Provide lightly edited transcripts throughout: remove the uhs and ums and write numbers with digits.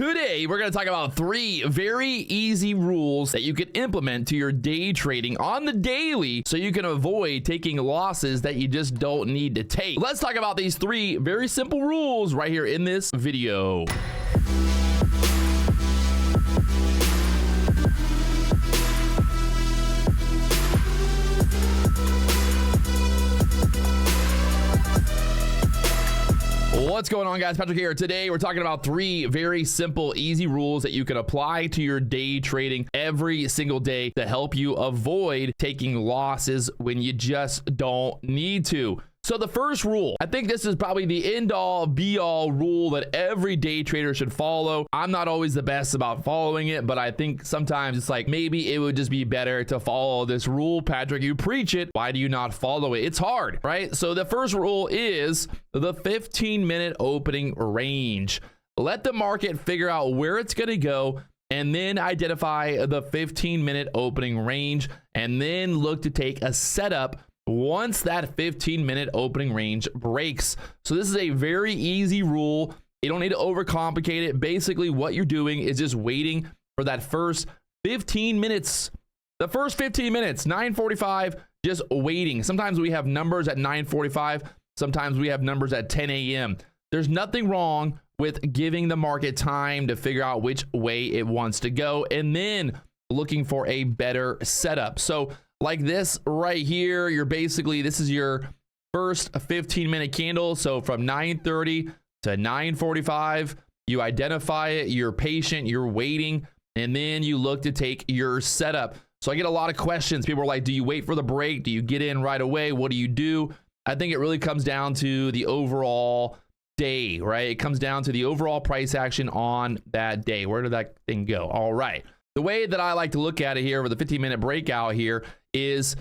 Today, we're going to talk about 3 very easy rules that you can implement to your day trading on the daily so you can avoid taking losses that you just don't need to take. Let's talk about these 3 very simple rules right here in this video. What's going on, guys? Patrick here. Today we're talking about 3 very simple, easy rules that you can apply to your day trading every single day to help you avoid taking losses when you just don't need to. So the first rule, I think this is probably the end-all, be-all rule that every day trader should follow. I'm not always the best about following it, but I think sometimes it's like, maybe it would just be better to follow this rule. Patrick, you preach it. Why do you not follow it? It's hard, right? So the first rule is the 15-minute opening range. Let the market figure out where it's going to go, and then identify the 15-minute opening range, and then look to take a setup once that 15-minute opening range breaks. So this is a very easy rule. You don't need to overcomplicate it. Basically, what you're doing is just waiting for that first 15 minutes. The first 15 minutes, 9:45, just waiting. Sometimes we have numbers at 9:45. Sometimes we have numbers at 10 a.m. There's nothing wrong with giving the market time to figure out which way it wants to go, and then looking for a better setup. So like this right here, you're basically, this is your first 15-minute candle. So from 9:30 to 9:45, you identify it, you're patient, you're waiting, and then you look to take your setup. So I get a lot of questions. People are like, do you wait for the break? Do you get in right away? What do you do? I think it really comes down to the overall day, right? It comes down to the overall price action on that day. Where did that thing go? All right. The way that I like to look at it here with a 15-minute breakout here is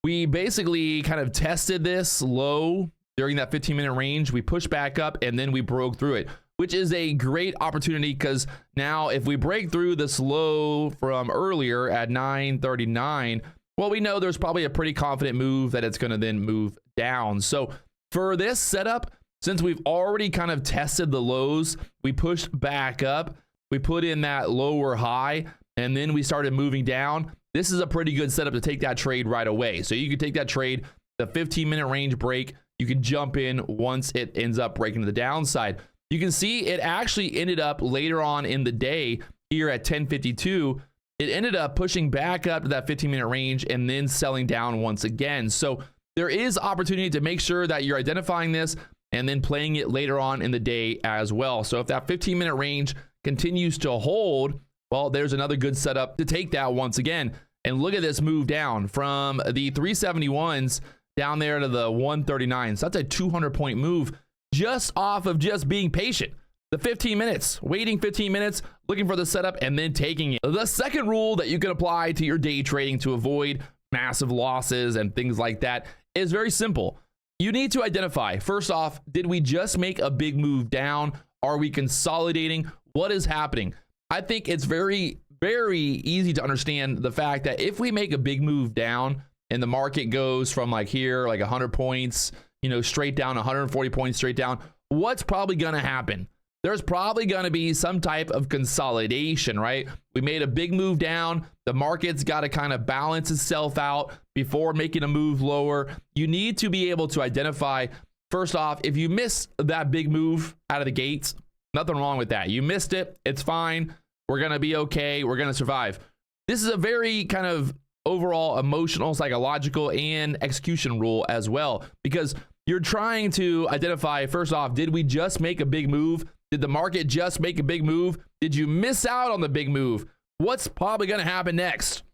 we basically kind of tested this low during that 15-minute range. We pushed back up and then we broke through it, which is a great opportunity, because now if we break through this low from earlier at 9:39, well, we know there's probably a pretty confident move that it's going to then move down. So for this setup, since we've already kind of tested the lows, we pushed back up, we put in that lower high, and then we started moving down. This is a pretty good setup to take that trade right away. So you can take that trade, the 15-minute range break, you can jump in once it ends up breaking to the downside. You can see it actually ended up later on in the day here at 10:52. It ended up pushing back up to that 15-minute range and then selling down once again. So there is opportunity to make sure that you're identifying this and then playing it later on in the day as well. So if that 15-minute range continues to hold, well, there's another good setup to take that once again. And look at this move down from the 371s down there to the 139s. That's a 200-point move just off of just being patient. The 15 minutes, waiting 15 minutes, looking for the setup, and then taking it. The second rule that you can apply to your day trading to avoid massive losses and things like that is very simple. You need to identify, first off, did we just make a big move down? Are we consolidating? What is happening? I think it's very, very easy to understand the fact that if we make a big move down and the market goes from like here, like 100 points, you know, straight down, 140 points straight down, what's probably going to happen? There's probably going to be some type of consolidation, right? We made a big move down. The market's got to kind of balance itself out before making a move lower. You need to be able to identify, first off, if you miss that big move out of the gates, nothing wrong with that. You missed it. It's fine. We're going to be okay. We're going to survive. This is a very kind of overall emotional, psychological, and execution rule as well, because you're trying to identify, first off, did we just make a big move? Did the market just make a big move? Did you miss out on the big move? What's probably going to happen next?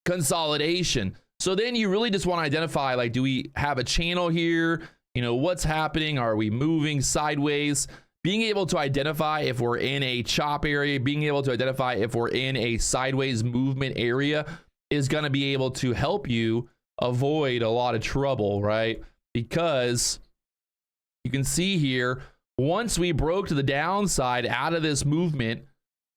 Consolidation. So then you really just want to identify, like, do we have a channel here? You know, what's happening? Are we moving sideways? Being able to identify if we're in a chop area, being able to identify if we're in a sideways movement area is going to be able to help you avoid a lot of trouble, right? Because you can see here, once we broke to the downside out of this movement,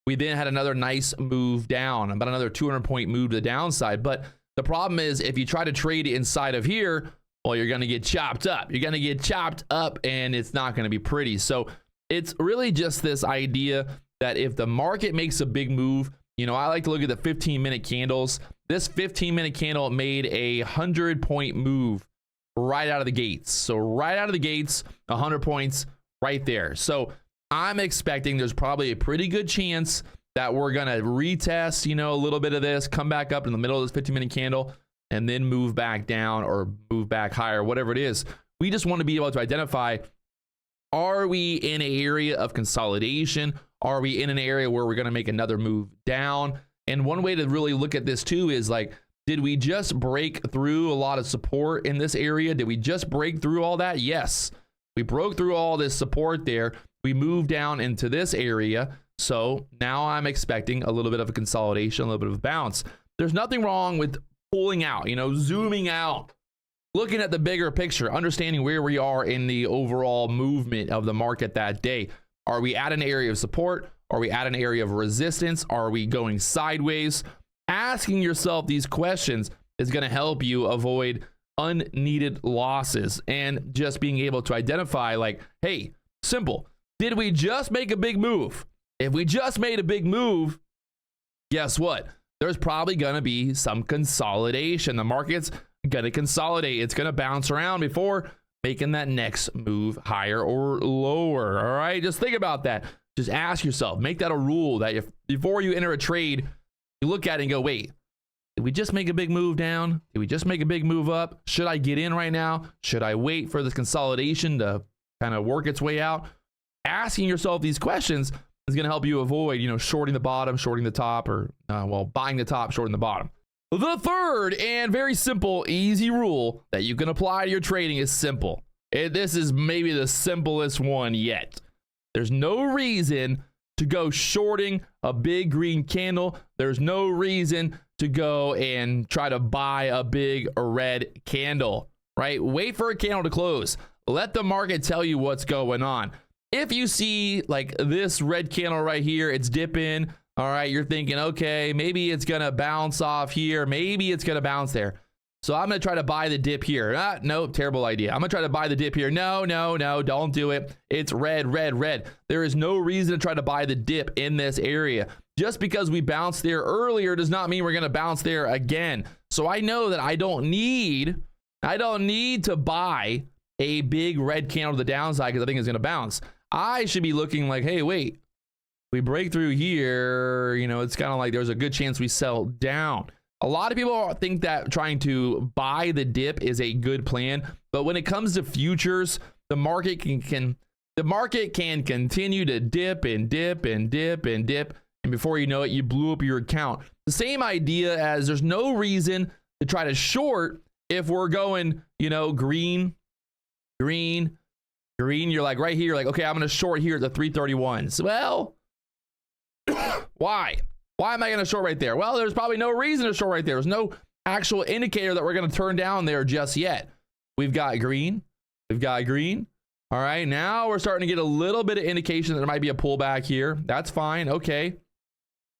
we then had another nice move down, about another 200-point move to the downside. But the problem is, if you try to trade inside of here, well, you're going to get chopped up. You're going to get chopped up, and it's not going to be pretty. So it's really just this idea that if the market makes a big move, you know, I like to look at the 15-minute candles. This 15-minute candle made a 100-point move right out of the gates. So right out of the gates, 100 points right there. So I'm expecting there's probably a pretty good chance that we're going to retest, you know, a little bit of this, come back up in the middle of this 15-minute candle, and then move back down or move back higher, whatever it is. We just want to be able to identify, are we in an area of consolidation? Are we in an area where we're going to make another move down? And one way to really look at this too is like, did we just break through a lot of support in this area? Did we just break through all that? Yes, we broke through all this support there. We moved down into this area. So now I'm expecting a little bit of a consolidation, a little bit of a bounce. There's nothing wrong with pulling out, you know, zooming out, looking at the bigger picture, understanding where we are in the overall movement of the market that day. Are we at an area of support? Are we at an area of resistance? Are we going sideways? Asking yourself these questions is going to help you avoid unneeded losses and just being able to identify like, hey, simple. Did we just make a big move? If we just made a big move, guess what? There's probably going to be some consolidation. The market's going to consolidate. It's going to bounce around before making that next move higher or lower. All right, just think about that. Just ask yourself, make that a rule that if before you enter a trade, you look at it and go, wait, did we just make a big move down? Did we just make a big move up? Should I get in right now? Should I wait for this consolidation to kind of work its way out? Asking yourself these questions is going to help you avoid, you know, shorting the bottom, shorting the top, or well, buying the top, shorting the bottom. The third and very simple, easy rule that you can apply to your trading is simple. This is maybe the simplest one yet. There's no reason to go shorting a big green candle. There's no reason to go and try to buy a big red candle, right? Wait for a candle to close. Let the market tell you what's going on. If you see like this red candle right here, it's dipping. All right, you're thinking, okay, maybe it's going to bounce off here. Maybe it's going to bounce there. So I'm going to try to buy the dip here. No, terrible idea. I'm going to try to buy the dip here. No, don't do it. It's red, red, red. There is no reason to try to buy the dip in this area. Just because we bounced there earlier does not mean we're going to bounce there again. So I know that I don't need to buy a big red candle to the downside because I think it's going to bounce. I should be looking like, hey, wait, we break through here, you know, it's kind of like there's a good chance we sell down. A lot of people think that trying to buy the dip is a good plan, but when it comes to futures, the market can continue to dip and dip and dip and dip, and before you know it, you blew up your account. The same idea as there's no reason to try to short if we're going, you know, green, you're like right here, like, okay, I'm going to short here at the 331s. Well, why am I going to short right there? Well, there's probably no reason to short right there. There's no actual indicator that we're going to turn down there just yet. We've got green. All right, now we're starting to get a little bit of indication that there might be a pullback here. That's fine. Okay,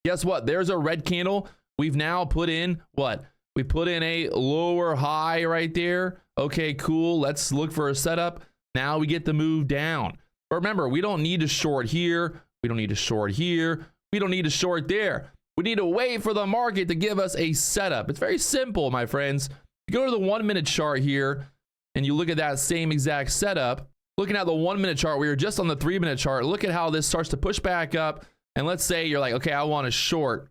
guess what? There's a red candle. We've now put in what? We put in a lower high right there. Okay, cool. Let's look for a setup. Now we get the move down. But remember, we don't need to short here. We don't need to short here. We don't need to short there. We need to wait for the market to give us a setup. It's very simple, my friends. You go to the 1 minute chart here and you look at that same exact setup. Looking at the 1 minute chart, we were just on the 3 minute chart. Look at how this starts to push back up. And let's say you're like, okay, I want to short.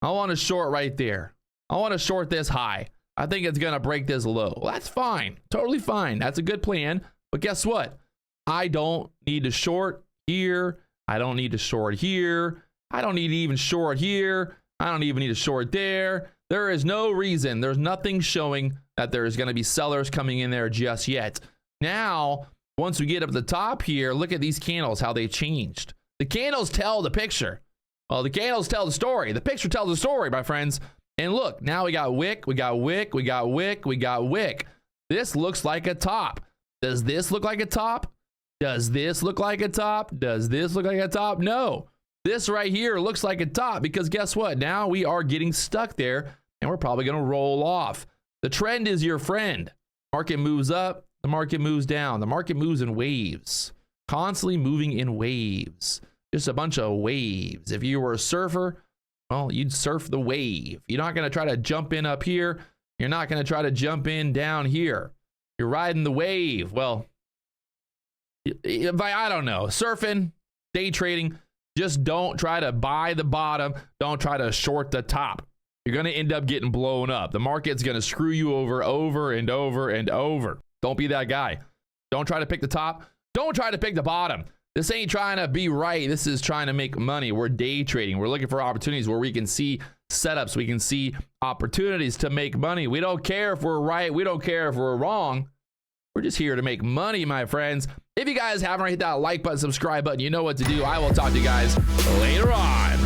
I want to short right there. I want to short this high. I think it's going to break this low. Well, that's fine. Totally fine. That's a good plan. But guess what? I don't need to short here. I don't need to short here. I don't need to even short here. I don't even need to short there. There is no reason. There's nothing showing that there is going to be sellers coming in there just yet. Now, once we get up to the top here, look at these candles, how they changed. The candles tell the picture. Well, the candles tell the story. The picture tells the story, my friends. And look, now we got wick, we got wick, we got wick, we got wick. This looks like a top. Does this look like a top? Does this look like a top? Does this look like a top? No. This right here looks like a top because guess what? Now we are getting stuck there and we're probably going to roll off. The trend is your friend. Market moves up, the market moves down. The market moves in waves, constantly moving in waves. just a bunch of waves. If you were a surfer, well, you'd surf the wave. You're not going to try to jump in up here. You're not going to try to jump in down here. You're riding the wave. Well, I don't know, surfing, day trading, just don't try to buy the bottom. Don't try to short the top. You're going to end up getting blown up. The market's going to screw you over and over and over. Don't be that guy. Don't try to pick the top. Don't try to pick the bottom. This ain't trying to be right. This is trying to make money. We're day trading. We're looking for opportunities where we can see setups. We can see opportunities to make money. We don't care if we're right. We don't care if we're wrong. We're just here to make money, my friends. If you guys haven't already hit that like button, subscribe button, you know what to do. I will talk to you guys later on.